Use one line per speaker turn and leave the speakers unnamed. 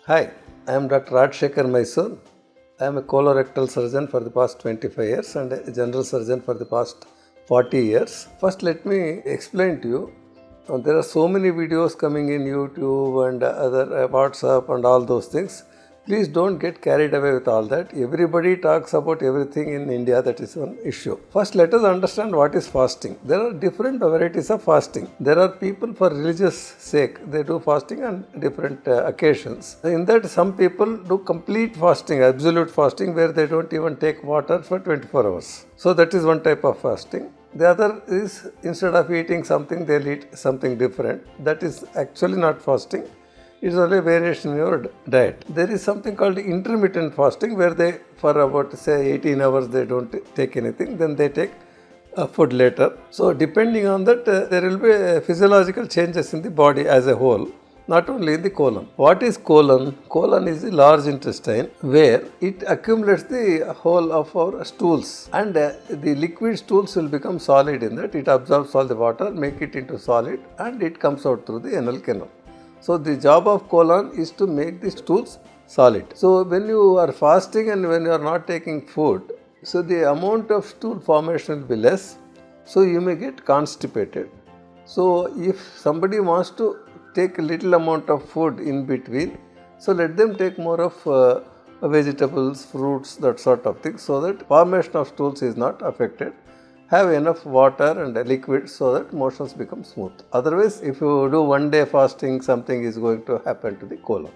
Hi, I am Dr. Rajasekhar M R. I am a colorectal surgeon for the past 25 years and a general surgeon for the past 40 years. First, let me explain to you. There are so many videos coming in YouTube and other WhatsApp and all those things. Please don't get carried away with all that. Everybody talks about everything in India, that is one issue. First, let us understand what is fasting. There are different varieties of fasting. There are people for religious sake, they do fasting on different occasions. In that, some people do complete fasting, absolute fasting, where they don't even take water for 24 hours. So that is one type of fasting. The other is, instead of eating something, they'll eat something different. That is actually not fasting. It's only variation in your diet. There is something called intermittent fasting, where they, for about say 18 hours, they don't take anything, then they take food later. So depending on that, there will be physiological changes in the body as a whole, not only in the colon. What is colon? Colon is the large intestine where it accumulates the whole of our stools, and the liquid stools will become solid in that. It absorbs all the water, make it into solid, and it comes out through the anal canal. So the job of colon is to make the stools solid. So when you are fasting and when you are not taking food, so the amount of stool formation will be less, so you may get constipated. So if somebody wants to take a little amount of food in between, so let them take more of vegetables, fruits, that sort of thing, so that formation of stools is not affected. Have enough water and liquid so that motions become smooth. Otherwise, if you do one day fasting, something is going to happen to the colon.